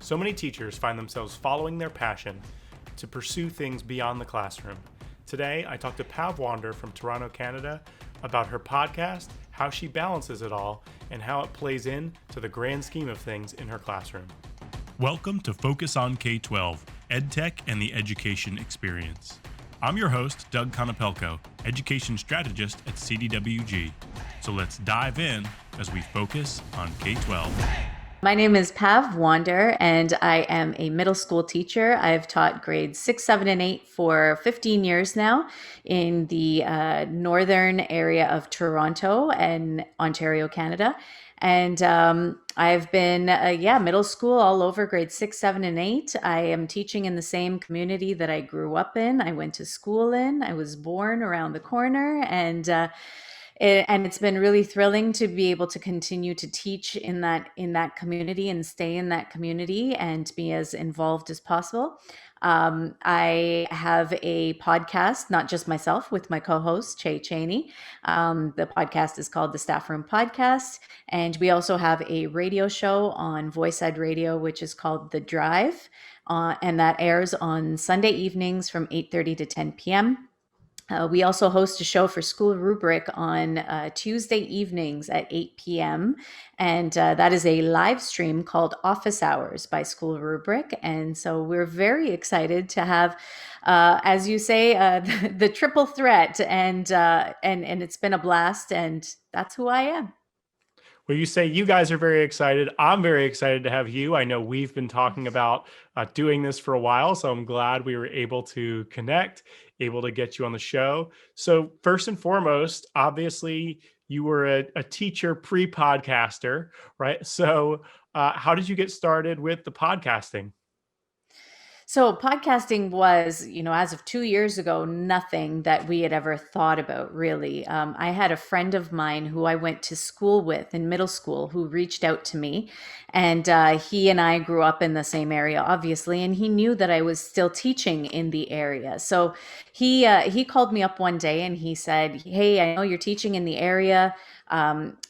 So many teachers find themselves following their passion to pursue things beyond the classroom. Today, I talked to Pav Wander from Toronto, Canada, about her podcast, how she balances it all, and how it plays in to the grand scheme of things in her classroom. Welcome to Focus on K-12, EdTech and the Education Experience. I'm your host, Doug Konopelko, Education Strategist at CDWG. So let's dive in as we focus on K-12. My name is Pav Wander, and I am a middle school teacher. I've taught grades 6, 7, and 8 for 15 years now in the northern area of Toronto and Ontario, Canada. And I've been, middle school all over grades 6, 7, and 8. I am teaching in the same community that I grew up in. I went to school in. I was born around the corner, and it's been really thrilling to be able to continue to teach in that community and stay in that community and be as involved as possible. I have a podcast, not just myself, with my co-host Chey Cheney. The podcast is called the Staffroom Podcast, and we also have a radio show on VoiceEd Radio, which is called The Drive, and that airs on Sunday evenings from 8:30 to 10 p.m. We also host a show for School Rubric on Tuesday evenings at 8 p.m. And that is a live stream called Office Hours by School Rubric. And so we're very excited to have, as you say, the triple threat. And it's been a blast. And that's who I am. Well, you say you guys are very excited. I'm very excited to have you. I know we've been talking about doing this for a while, so I'm glad we were able to connect, able to get you on the show. So first and foremost, obviously, you were a teacher pre-podcaster, right? So how did you get started with the podcasting? So podcasting was, as of 2 years ago, nothing that we had ever thought about, really. I had a friend of mine who I went to school with in middle school who reached out to me, and he and I grew up in the same area, obviously, and he knew that I was still teaching in the area. So he called me up one day and he said, "Hey, I know you're teaching in the area."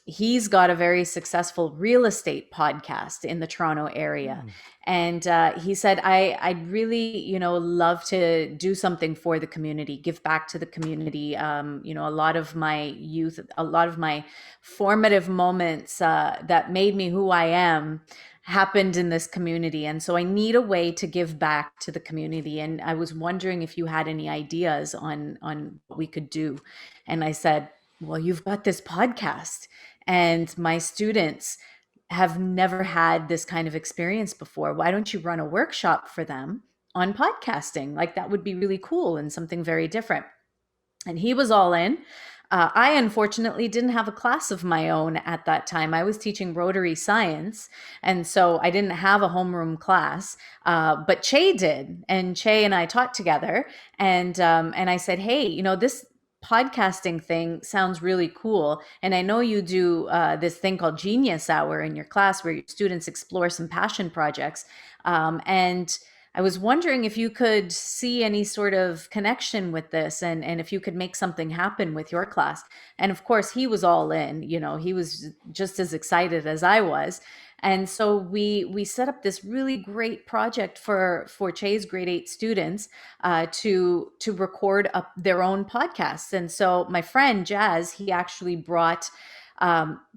He's got a very successful real estate podcast in the Toronto area. And he said, I'd really, love to do something for the community, give back to the community. A lot of my youth, a lot of my formative moments that made me who I am happened in this community. And so I need a way to give back to the community. And I was wondering if you had any ideas on what we could do. And I said, well, you've got this podcast, and my students have never had this kind of experience before. Why don't you run a workshop for them on podcasting? Like, that would be really cool and something very different. And he was all in. I unfortunately didn't have a class of my own at that time. I was teaching Rotary Science, and so I didn't have a homeroom class. But Chey did, and Chey and I taught together. And I said, hey, this podcasting thing sounds really cool. And I know you do this thing called Genius Hour in your class where your students explore some passion projects. And I was wondering if you could see any sort of connection with this, and if you could make something happen with your class. And of course, he was all in. He was just as excited as I was. And so we set up this really great project for Chey's grade 8 students to record up their own podcasts. And so my friend Jazz, he actually brought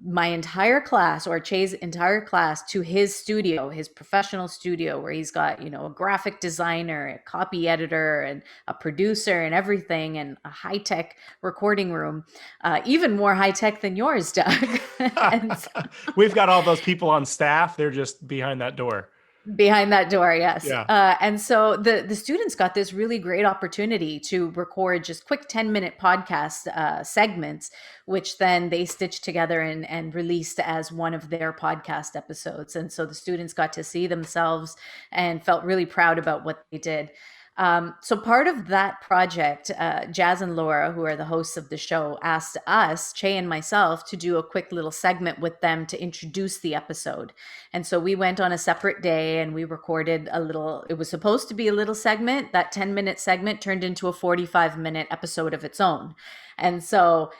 my entire class, or Chey's entire class, to his studio, his professional studio, where he's got, a graphic designer, a copy editor, and a producer and everything, and a high-tech recording room, even more high-tech than yours, Doug. We've got all those people on staff. They're just behind that door. Behind that door, yes. Yeah. And so the students got this really great opportunity to record just quick 10-minute podcast segments, which then they stitched together and released as one of their podcast episodes. And so the students got to see themselves and felt really proud about what they did. So part of that project, Jazz and Laura, who are the hosts of the show, asked us, Chey and myself, to do a quick little segment with them to introduce the episode. And so we went on a separate day and we recorded it was supposed to be a little segment. That 10-minute segment turned into a 45-minute episode of its own. And so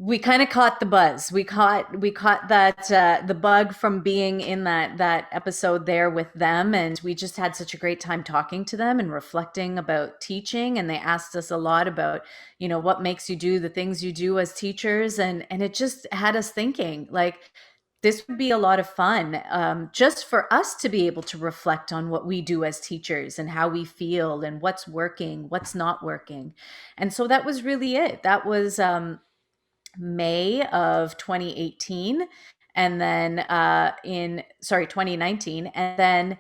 We kind of caught the buzz. We caught that the bug from being in that episode there with them, and we just had such a great time talking to them and reflecting about teaching. And they asked us a lot about, what makes you do the things you do as teachers, and it just had us thinking like this would be a lot of fun, just for us to be able to reflect on what we do as teachers and how we feel and what's working, what's not working. And so that was really it. That was May of 2018, and then in sorry 2019, and then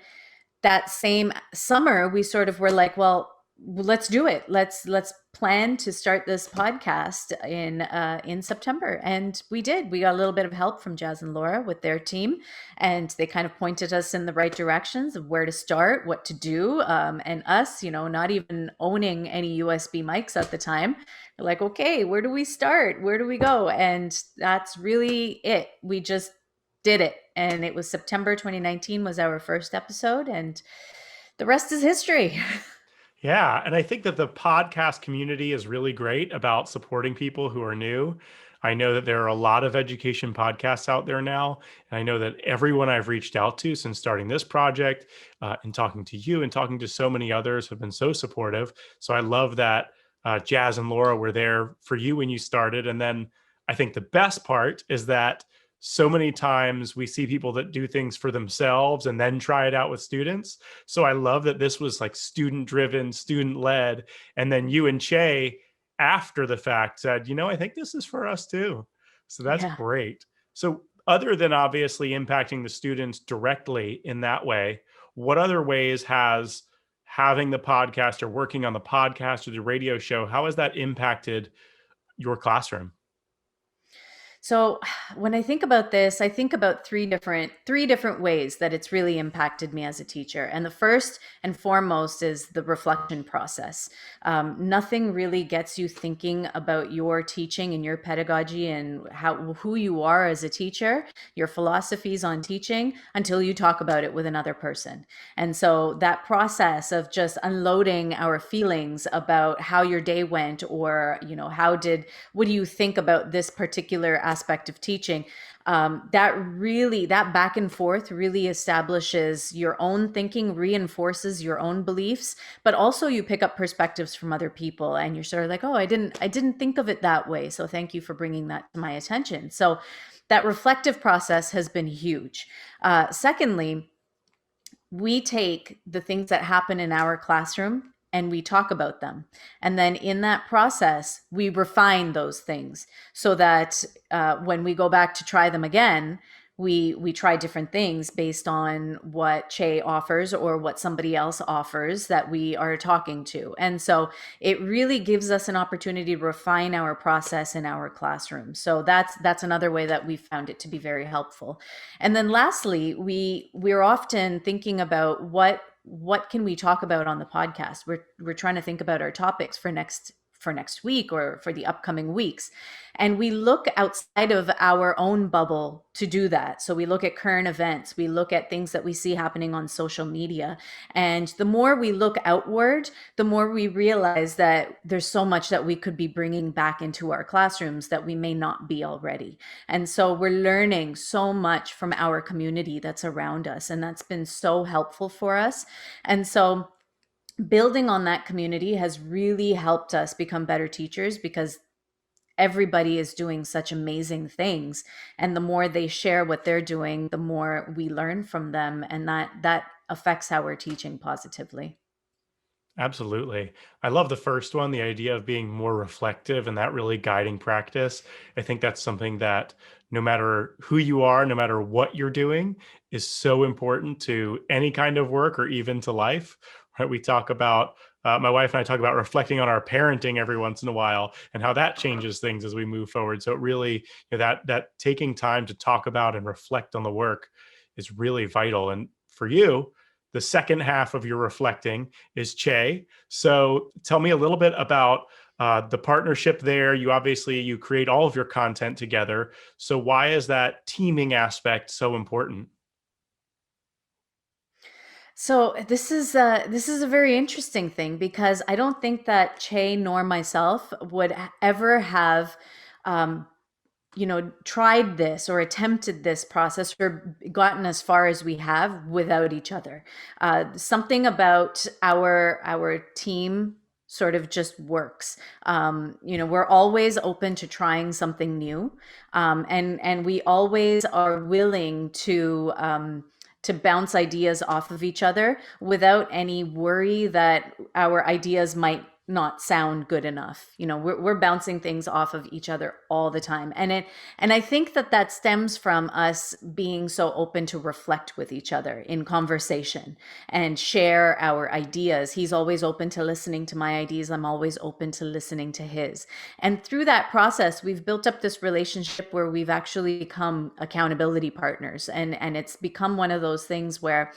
that same summer we sort of were like, well, let's do it. Let's plan to start this podcast in September. And we did. We got a little bit of help from Jazz and Laura with their team, and they kind of pointed us in the right directions of where to start, what to do. And us, not even owning any USB mics at the time, we're like, okay, where do we start, where do we go? And that's really it. We just did it. And it was September 2019 was our first episode, and the rest is history. Yeah, and I think that the podcast community is really great about supporting people who are new. I know that there are a lot of education podcasts out there now, and I know that everyone I've reached out to since starting this project, and talking to you and talking to so many others have been so supportive. So I love that Jazz and Laura were there for you when you started. And then I think the best part is that so many times we see people that do things for themselves and then try it out with students. So I love that this was like student driven, student led. And then you and Chey, after the fact, said, I think this is for us too. So that's Yeah. great. So, other than obviously impacting the students directly in that way, what other ways has having the podcast or working on the podcast or the radio show, how has that impacted your classroom? So when I think about this, I think about three different ways that it's really impacted me as a teacher. And the first and foremost is the reflection process. Nothing really gets you thinking about your teaching and your pedagogy and who you are as a teacher, your philosophies on teaching, until you talk about it with another person. And so that process of just unloading our feelings about how your day went, or what do you think about this particular aspect of teaching, that back and forth really establishes your own thinking, reinforces your own beliefs, but also you pick up perspectives from other people, and you're sort of like, oh, I didn't think of it that way, so thank you for bringing that to my attention. So that reflective process has been huge. Secondly, we take the things that happen in our classroom and we talk about them. And then in that process, we refine those things so that when we go back to try them again, we try different things based on what Chey offers or what somebody else offers that we are talking to. And so it really gives us an opportunity to refine our process in our classroom. So that's another way that we found it to be very helpful. And then lastly, we're often thinking about what can we talk about on the podcast. We're trying to think about our topics for next week or for the upcoming weeks. And we look outside of our own bubble to do that. So we look at current events, we look at things that we see happening on social media. And the more we look outward, the more we realize that there's so much that we could be bringing back into our classrooms that we may not be already. And so we're learning so much from our community that's around us. And that's been so helpful for us. And so building on that community has really helped us become better teachers, because everybody is doing such amazing things, and the more they share what they're doing, the more we learn from them, and that affects how we're teaching positively. Absolutely. I love the first one, the idea of being more reflective and that really guiding practice. I think that's something that no matter who you are, no matter what you're doing, is so important to any kind of work or even to life. Right? We talk about, my wife and I talk about reflecting on our parenting every once in a while and how that changes things as we move forward. So it really, that taking time to talk about and reflect on the work is really vital. And for you, the second half of your reflecting is Chey. So tell me a little bit about the partnership there. You create all of your content together. So why is that teaming aspect so important? So this is a very interesting thing, because I don't think that Che nor myself would ever have tried this or attempted this process or gotten as far as we have without each other. Something about our team sort of just works. We're always open to trying something new, and we always are willing to bounce ideas off of each other without any worry that our ideas might not sound good enough. We're bouncing things off of each other all the time. And I think that stems from us being so open to reflect with each other in conversation and share our ideas. He's always open to listening to my ideas. I'm always open to listening to his. And through that process, we've built up this relationship where we've actually become accountability partners. And it's become one of those things where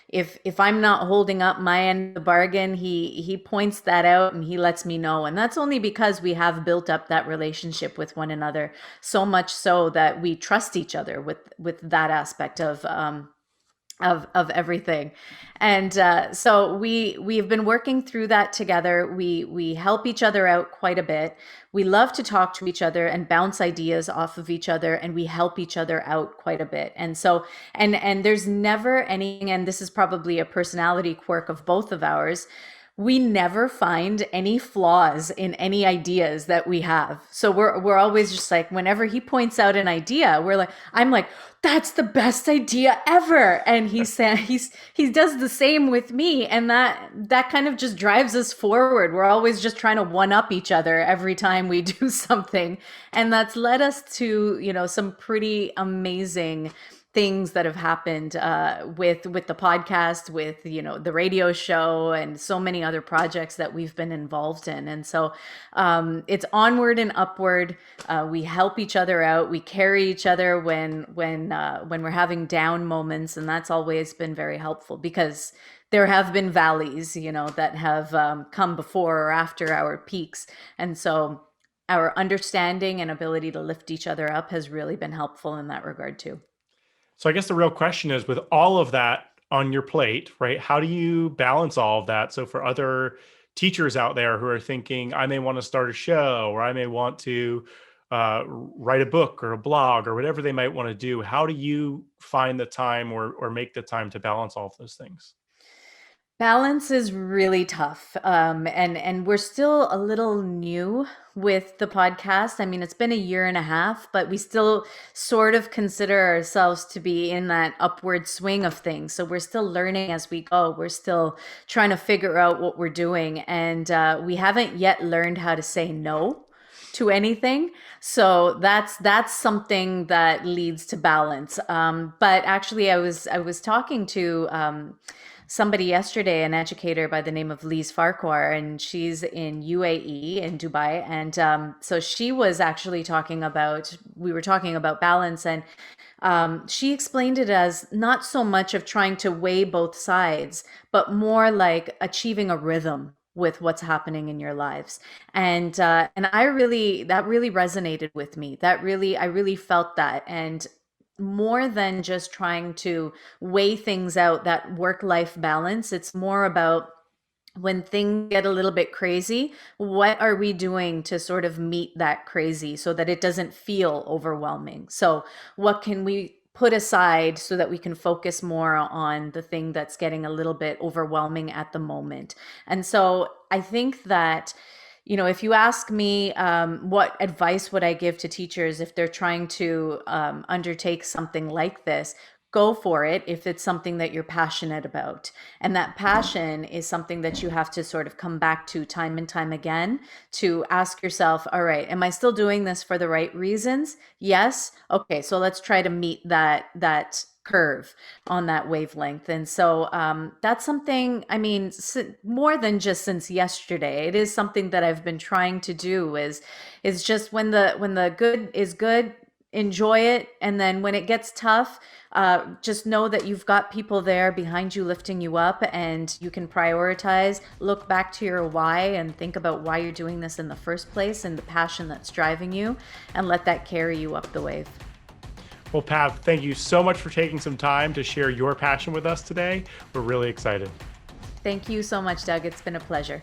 if I'm not holding up my end of the bargain, he points that out and he lets me know. And that's only because we have built up that relationship with one another, so much so that we trust each other with that aspect of everything. And so we've been working through that together. We help each other out quite a bit. We love to talk to each other and bounce ideas off of each other, and we help each other out quite a bit. And so and there's never anything, and this is probably a personality quirk of both of ours, we never find any flaws in any ideas that we have. So we're always just like, whenever he points out an idea, I'm like, that's the best idea ever. And he does the same with me. And that kind of just drives us forward. We're always just trying to one up each other every time we do something. And that's led us to, some pretty amazing things that have happened with the podcast, with the radio show, and so many other projects that we've been involved in. And so it's onward and upward. We help each other out. We carry each other when we're having down moments, and that's always been very helpful because there have been valleys, that have come before or after our peaks, and so our understanding and ability to lift each other up has really been helpful in that regard too. So I guess the real question is, with all of that on your plate, right? How do you balance all of that? So for other teachers out there who are thinking, I may want to start a show, or I may want to write a book or a blog or whatever they might want to do, how do you find the time or make the time to balance all of those things? Balance is really tough. And we're still a little new with the podcast. I mean, it's been a year and a half, but we still sort of consider ourselves to be in that upward swing of things. So we're still learning as we go. We're still trying to figure out what we're doing. And we haven't yet learned how to say no to anything. So that's something that leads to balance. But actually, I was talking to somebody yesterday, an educator by the name of Lise Farquhar, and she's in UAE in Dubai. And so she was actually we were talking about balance, and she explained it as not so much of trying to weigh both sides, but more like achieving a rhythm with what's happening in your lives. And that really resonated with me. I really felt that. And more than just trying to weigh things out, that work-life balance, it's more about when things get a little bit crazy, what are we doing to sort of meet that crazy so that it doesn't feel overwhelming? So what can we put aside so that we can focus more on the thing that's getting a little bit overwhelming at the moment? And so I think that, if you ask me, what advice would I give to teachers if they're trying to undertake something like this, go for it if it's something that you're passionate about. And that passion is something that you have to sort of come back to time and time again to ask yourself, all right, am I still doing this for the right reasons? Yes. Okay, so let's try to meet that curve on that wavelength. And so that's something, I mean, more than just since yesterday, it is something that I've been trying to do is just when the good is good, enjoy it. And then when it gets tough, just know that you've got people there behind you lifting you up, and you can prioritize, look back to your why and think about why you're doing this in the first place and the passion that's driving you, and let that carry you up the wave. Well, Pav, thank you so much for taking some time to share your passion with us today. We're really excited. Thank you so much, Doug. It's been a pleasure.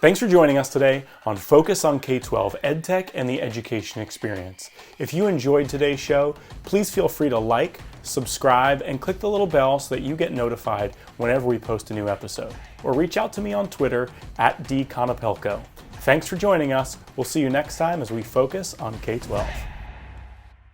Thanks for joining us today on Focus on K-12 EdTech and the Education Experience. If you enjoyed today's show, please feel free to like, subscribe, and click the little bell so that you get notified whenever we post a new episode. Or reach out to me on Twitter at @dconopelco. Thanks for joining us. We'll see you next time as we focus on K-12.